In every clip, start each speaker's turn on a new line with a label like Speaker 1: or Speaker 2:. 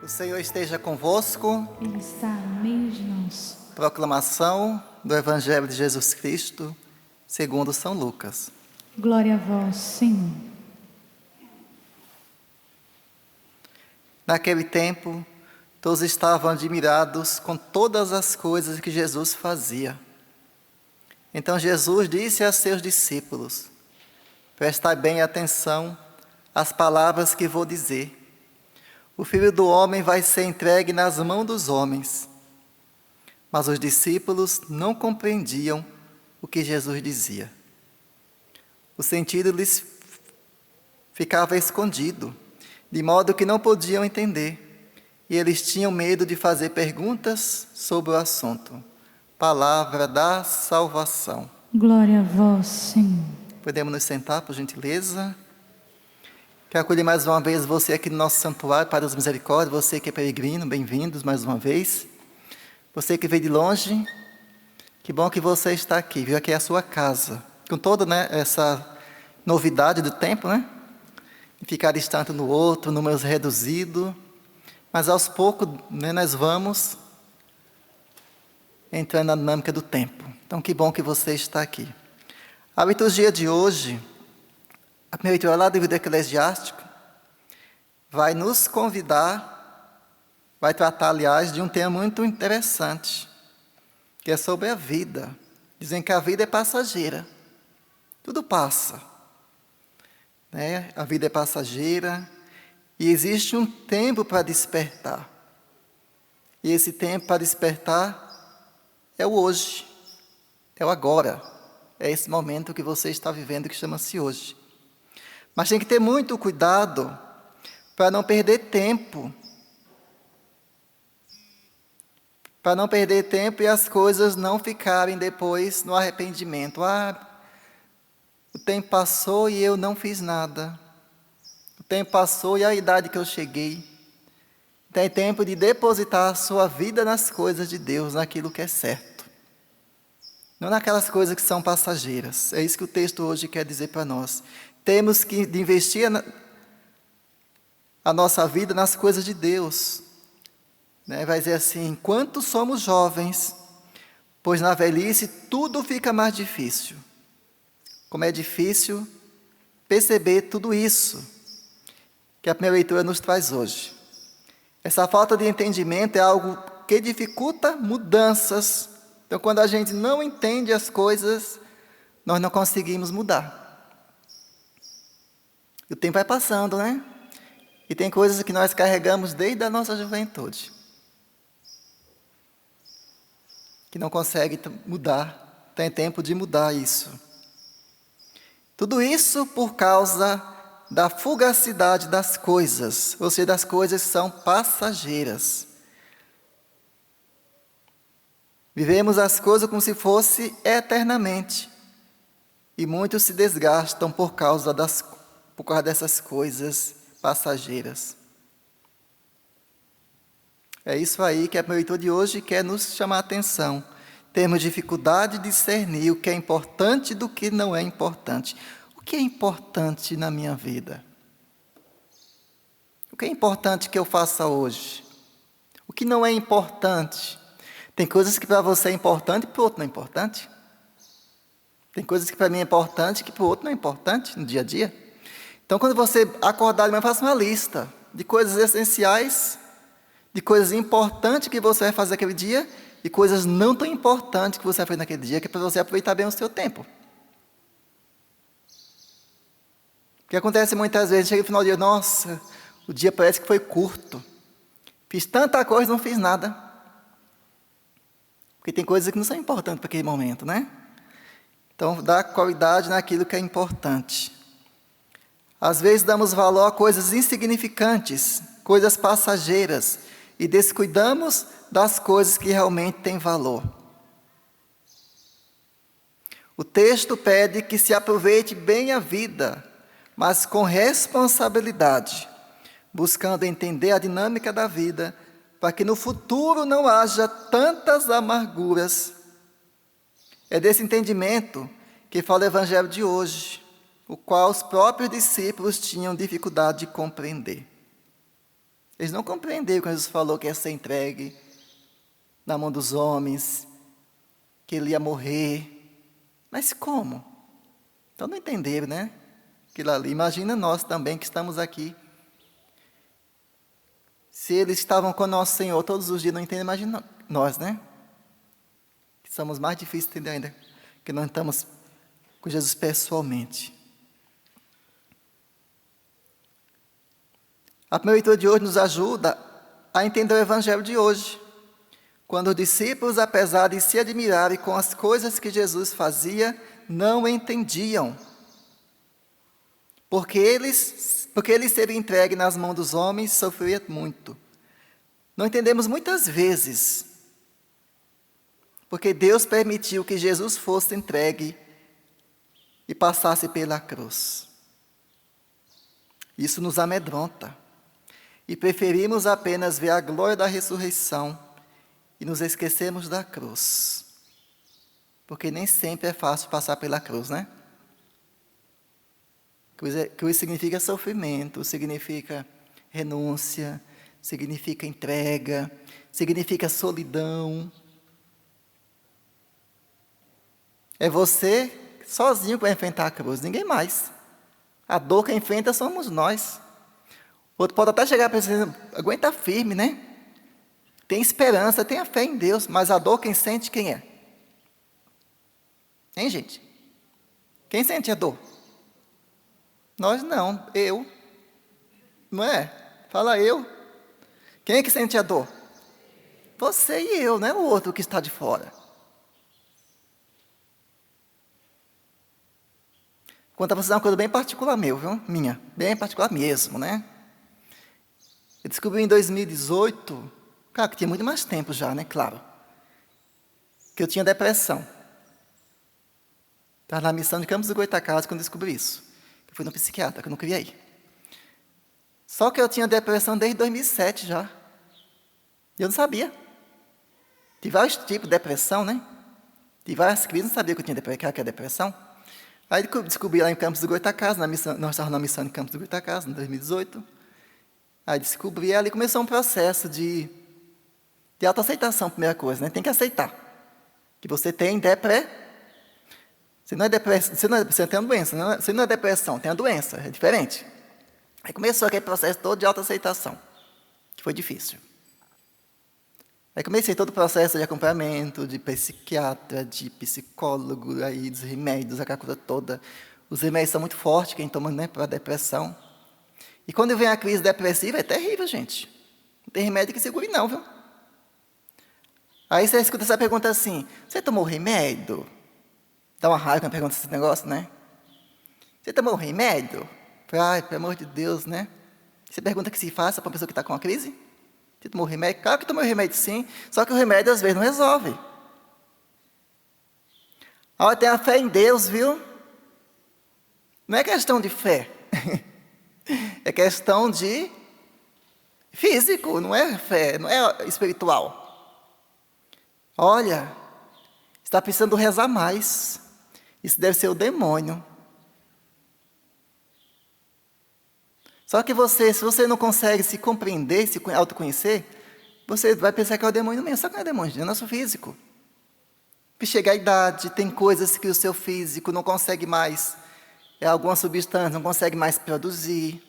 Speaker 1: Senhor esteja convosco.
Speaker 2: Ele está no meio de nós.
Speaker 1: Proclamação do Evangelho de Jesus Cristo, segundo São Lucas.
Speaker 2: Glória a vós, Senhor.
Speaker 1: Naquele tempo, todos estavam admirados com todas as coisas que Jesus fazia. Então Jesus disse a seus discípulos: prestai bem atenção às palavras que vou dizer. O Filho do Homem vai ser entregue nas mãos dos homens. Mas os discípulos não compreendiam o que Jesus dizia. O sentido lhes ficava escondido, de modo que não podiam entender, e eles tinham medo de fazer perguntas sobre o assunto. Palavra da salvação.
Speaker 2: Glória a vós, Senhor.
Speaker 1: Podemos nos sentar, por gentileza? Quero acolher mais uma vez você aqui no nosso santuário para as misericórdias, você que é peregrino, bem-vindos mais uma vez. Você que veio de longe, que bom que você está aqui, viu? Aqui é a sua casa. Com toda essa novidade do tempo, ficar distante um do outro, números reduzidos, mas aos poucos nós vamos entrando na dinâmica do tempo. Então que bom que você está aqui. A liturgia de hoje, a primeira leitura lá do livro Eclesiástico, vai nos convidar, vai tratar, aliás, de um tema muito interessante, que é sobre a vida. Dizem que a vida é passageira, tudo passa. A vida é passageira e existe um tempo para despertar. E esse tempo para despertar é o hoje, é o agora, é esse momento que você está vivendo que chama-se hoje. Mas tem que ter muito cuidado para não perder tempo. Para não perder tempo e as coisas não ficarem depois no arrependimento. O tempo passou e eu não fiz nada. O tempo passou e a idade que eu cheguei. Tem tempo de depositar a sua vida nas coisas de Deus, naquilo que é certo. Não naquelas coisas que são passageiras. É isso que o texto hoje quer dizer para nós. Temos que investir a nossa vida nas coisas de Deus. Vai dizer assim: enquanto somos jovens, pois na velhice tudo fica mais difícil. Como é difícil perceber tudo isso que a primeira leitura nos traz hoje. Essa falta de entendimento é algo que dificulta mudanças. Então, quando a gente não entende as coisas, nós não conseguimos mudar. E o tempo vai passando, E tem coisas que nós carregamos desde a nossa juventude, que não consegue mudar. Tem tempo de mudar isso. Tudo isso por causa da fugacidade das coisas, ou seja, das coisas que são passageiras. Vivemos as coisas como se fosse eternamente, e muitos se desgastam por causa dessas coisas passageiras. É isso aí que a leitura de hoje quer nos chamar a atenção. Temos dificuldade de discernir o que é importante do que não é importante. O que é importante na minha vida? O que é importante que eu faça hoje? O que não é importante? Tem coisas que para você é importante e para o outro não é importante. Tem coisas que para mim é importante e que para o outro não é importante no dia a dia. Então, quando você acordar de manhã, faça uma lista de coisas essenciais, de coisas importantes que você vai fazer naquele dia e coisas não tão importantes que você vai fazer naquele dia, que é para você aproveitar bem o seu tempo. O que acontece muitas vezes, chega no final do dia, nossa, o dia parece que foi curto. Fiz tanta coisa e não fiz nada. Porque tem coisas que não são importantes para aquele momento, Então, dá qualidade naquilo que é importante. Às vezes damos valor a coisas insignificantes, coisas passageiras, e descuidamos das coisas que realmente têm valor. O texto pede que se aproveite bem a vida, mas com responsabilidade, buscando entender a dinâmica da vida, para que no futuro não haja tantas amarguras. É desse entendimento que fala o Evangelho de hoje, o qual os próprios discípulos tinham dificuldade de compreender. Eles não compreenderam quando Jesus falou que ia ser entregue na mão dos homens, que ele ia morrer. Mas como? Então não entenderam, né? Aquilo ali. Imagina nós também que estamos aqui. Se eles estavam com o nosso Senhor todos os dias, não entendem, imagina nós, né? Que somos mais difíceis de entender ainda, que não estamos com Jesus pessoalmente. A primeira leitura de hoje nos ajuda a entender o Evangelho de hoje, quando os discípulos, apesar de se admirarem com as coisas que Jesus fazia, não entendiam. Porque ele ser entregue nas mãos dos homens sofria muito. Não entendemos muitas vezes, porque Deus permitiu que Jesus fosse entregue e passasse pela cruz. Isso nos amedronta. E preferimos apenas ver a glória da ressurreição e nos esquecemos da cruz. Porque nem sempre é fácil passar pela cruz, né? Cruz significa sofrimento, significa renúncia, significa entrega, significa solidão. É você sozinho que vai enfrentar a cruz, ninguém mais. A dor que enfrenta somos nós. Outro pode até chegar para você, aguenta firme, né? Tem esperança, tenha fé em Deus, mas a dor quem sente, quem é? Hein, gente? Quem sente a dor? Nós não, eu. Não é? Fala eu. Quem é que sente a dor? Você e eu, não é o outro que está de fora. Conta para vocês uma coisa bem particular minha, bem particular mesmo, né? Eu descobri em 2018, claro que tinha muito mais tempo já, né, claro, que eu tinha depressão. Estava na missão de Campos do Goytacazes quando descobri isso. Eu fui no psiquiatra, que eu não queria ir. Só que eu tinha depressão desde 2007 já. E eu não sabia. Tive vários tipos de depressão, né? Tive várias crises, não sabia que eu tinha depressão. Aí descobri lá em Campos do Goytacazes, nós estávamos na missão de Campos do Goytacazes, em 2018. Aí descobri, ali começou um processo de autoaceitação, primeira coisa, né? Tem que aceitar que você tem Você não é depressão, você tem uma doença, você não é depressão, tem uma doença, é diferente. Aí começou aquele processo todo de autoaceitação, que foi difícil. Aí comecei todo o processo de acompanhamento, de psiquiatra, de psicólogo, aí dos remédios, aquela coisa toda. Os remédios são muito fortes, quem toma, né, para a depressão. E quando vem a crise depressiva, é terrível, gente. Não tem remédio que segure não, viu? Aí você escuta essa pergunta assim, você tomou remédio? Dá uma raiva quando pergunta esse negócio, né? Você tomou remédio? Ai, pelo amor de Deus, né? Você pergunta que se faça para uma pessoa que está com uma crise? Você tomou remédio? Claro que tomou remédio sim, só que o remédio às vezes não resolve. Olha, tem a fé em Deus, viu? Não é questão de fé. É questão de físico, não é fé, não é espiritual. Olha, está precisando rezar mais. Isso deve ser o demônio. Só que se você não consegue se compreender, se autoconhecer, você vai pensar que é o demônio mesmo. Só que não é demônio, é nosso físico. Porque chega a idade, tem coisas que o seu físico não consegue mais, alguma substância não consegue mais produzir.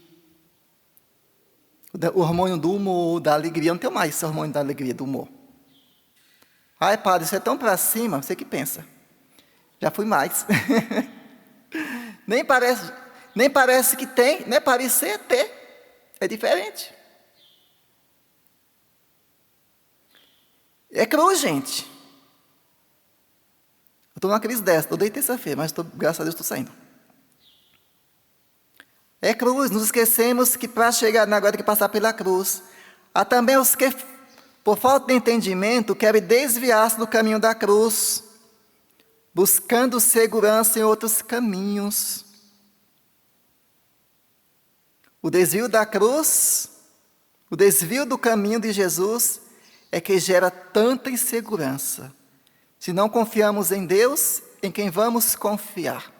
Speaker 1: O hormônio do humor, da alegria, eu não tenho mais esse hormônio da alegria, do humor. Ai, padre, isso é tão para cima, você que pensa. Já fui mais. Nem parece que tem, nem parecer ter. É diferente. É cruz, gente. Eu estou numa crise dessa, estou desde terça-feira, mas graças a Deus estou saindo. É cruz, nos esquecemos que para chegar na agora tem que passar pela cruz. Há também os que, por falta de entendimento, querem desviar-se do caminho da cruz, buscando segurança em outros caminhos. O desvio da cruz, o desvio do caminho de Jesus é que gera tanta insegurança. Se não confiamos em Deus, em quem vamos confiar?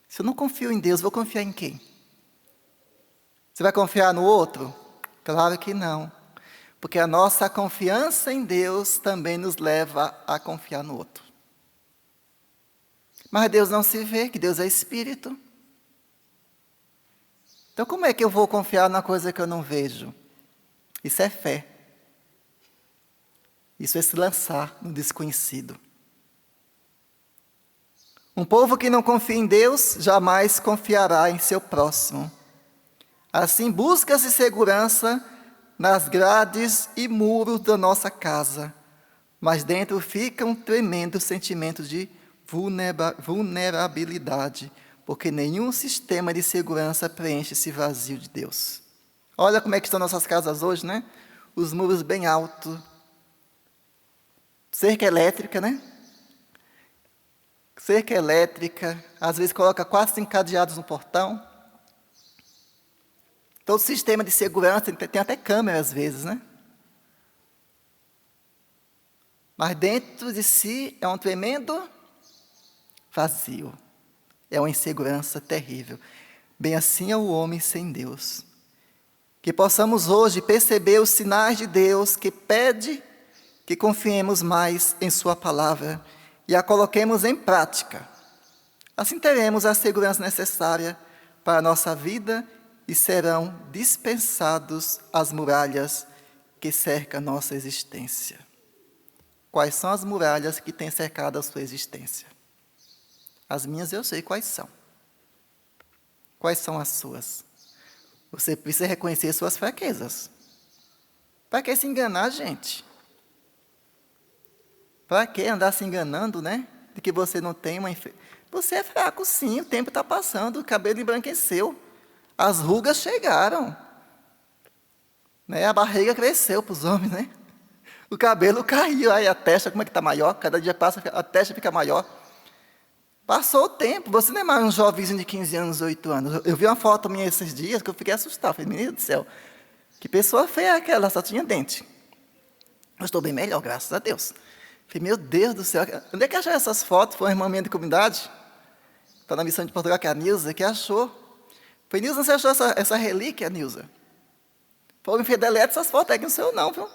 Speaker 1: Se eu não confio em Deus, vou confiar em quem? Você vai confiar no outro? Claro que não. Porque a nossa confiança em Deus também nos leva a confiar no outro. Mas Deus não se vê, que Deus é Espírito. Então como é que eu vou confiar numa coisa que eu não vejo? Isso é fé. Isso é se lançar no desconhecido. Um povo que não confia em Deus, jamais confiará em seu próximo. Assim, busca-se segurança nas grades e muros da nossa casa, mas dentro fica um tremendo sentimento de vulnerabilidade, porque nenhum sistema de segurança preenche esse vazio de Deus. Olha como é que estão nossas casas hoje, né? Os muros bem altos, cerca elétrica, né? Cerca elétrica, às vezes coloca 4, 5 cadeados no portão. Todo sistema de segurança, tem até câmera às vezes, né? Mas dentro de si é um tremendo vazio. É uma insegurança terrível. Bem assim é o homem sem Deus. Que possamos hoje perceber os sinais de Deus que pede que confiemos mais em sua palavra e a coloquemos em prática. Assim teremos a segurança necessária para a nossa vida e serão dispensados as muralhas que cercam a nossa existência. Quais são as muralhas que têm cercado a sua existência? As minhas eu sei quais são. Quais são as suas? Você precisa reconhecer suas fraquezas. Para que se enganar, gente? Para que andar se enganando, né? De que você não tem uma enfermidade. Você é fraco, sim, o tempo está passando, o cabelo embranqueceu. As rugas chegaram, né? A barriga cresceu para os homens, né? O cabelo caiu, aí a testa, como é que está maior? Cada dia passa, a testa fica maior. Passou o tempo, você não é mais um jovenzinho de 15 anos, 8 anos. Eu vi uma foto minha esses dias que eu fiquei assustado. Falei, menino do céu, que pessoa feia é aquela, só tinha dente. Eu estou bem melhor, graças a Deus. Falei, meu Deus do céu, onde é que achou essas fotos? Foi uma irmã minha de comunidade, está na missão de Portugal, que é a Nilza, que achou. Falei, Nilza, você achou essa relíquia, Nilza? Falei, filha, deleta essas fotos aqui no seu não, viu?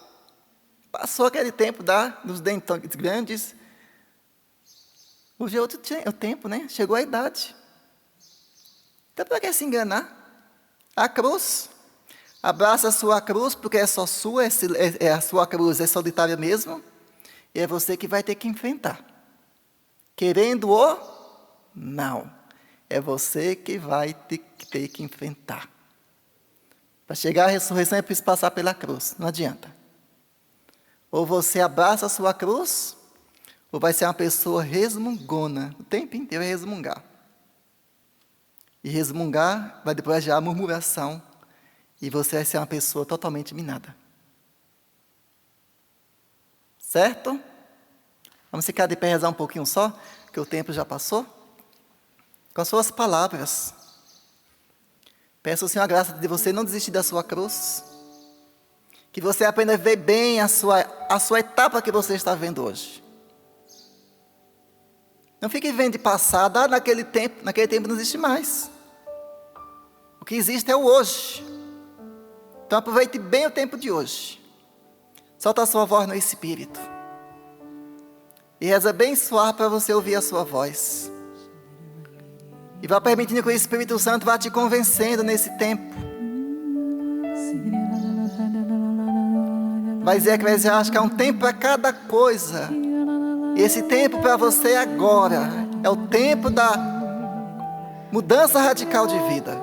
Speaker 1: Passou aquele tempo dos dentes grandes. Hoje é outro tempo, né? Chegou a idade. Então, para que se enganar? A cruz. Abraça a sua cruz, porque é só sua, a sua cruz é solitária mesmo. E é você que vai ter que enfrentar. Querendo ou não. É você que vai ter que enfrentar. Para chegar à ressurreição é preciso passar pela cruz. Não adianta. Ou você abraça a sua cruz, ou vai ser uma pessoa resmungona. O tempo inteiro é resmungar. E resmungar vai depois gerar murmuração. E você vai ser uma pessoa totalmente minada. Certo? Vamos ficar de pé e rezar um pouquinho só, que o tempo já passou. Com as suas palavras. Peço ao Senhor a graça de você não desistir da sua cruz. Que você aprenda a ver bem a sua etapa que você está vendo hoje. Não fique vendo de passado, naquele tempo não existe mais. O que existe é o hoje. Então aproveite bem o tempo de hoje. Solta a sua voz no Espírito. E reza bem suave para você ouvir a sua voz. E vá permitindo que o Espírito Santo vá te convencendo nesse tempo. Vai dizer Eclesiastes que há um tempo para cada coisa. E esse tempo para você agora é o tempo da mudança radical de vida.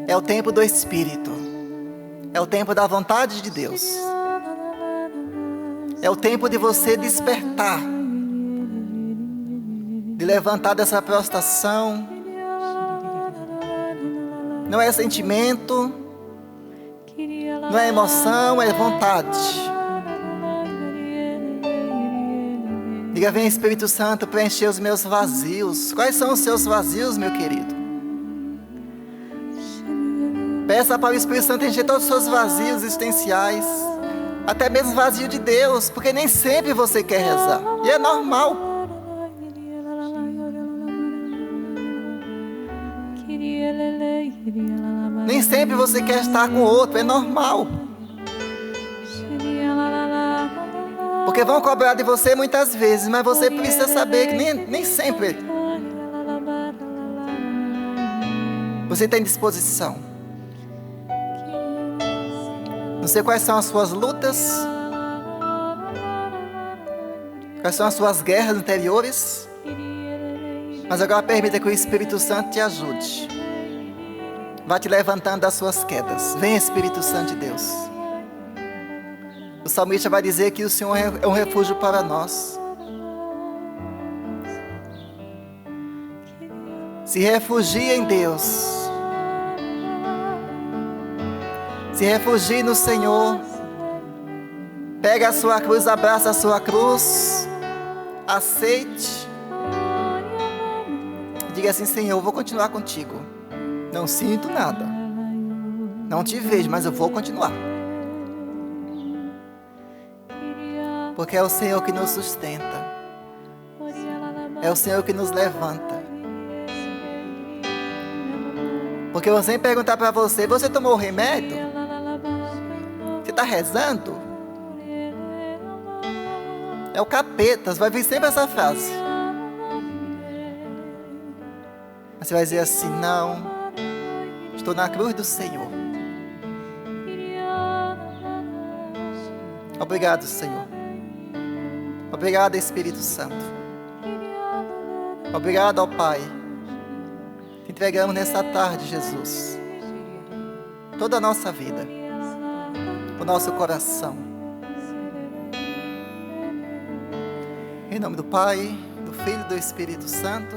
Speaker 1: É o tempo do Espírito. É o tempo da vontade de Deus. É o tempo de você despertar. De levantar dessa prostração. Não é sentimento, não é emoção, é vontade. Diga, vem Espírito Santo preencher os meus vazios. Quais são os seus vazios, meu querido? Peça para o Espírito Santo encher todos os seus vazios existenciais. Até mesmo vazio de Deus, porque nem sempre você quer rezar. E é normal. Nem sempre você quer estar com o outro, é normal. Porque vão cobrar de você muitas vezes, mas você precisa saber que nem sempre você tem disposição. Não sei quais são as suas lutas, quais são as suas guerras interiores, mas agora permita que o Espírito Santo te ajude. Vá te levantando das suas quedas. Vem, Espírito Santo de Deus. O salmista vai dizer que o Senhor é um refúgio para nós. Se refugie em Deus. Se refugie no Senhor. Pega a sua cruz, abraça a sua cruz. Aceite. Diga assim: Senhor, eu vou continuar contigo. Não sinto nada. Não te vejo, mas eu vou continuar. Porque é o Senhor que nos sustenta. É o Senhor que nos levanta. Porque eu sempre perguntar para você: você tomou o remédio? Você está rezando? É o capeta, vai vir sempre essa frase. Mas você vai dizer assim: não, estou na cruz do Senhor. Obrigado, Senhor. Obrigado, Espírito Santo. Obrigado ao Pai. Te entregamos nessa tarde, Jesus, toda a nossa vida, o nosso coração. Em nome do Pai, do Filho e do Espírito Santo.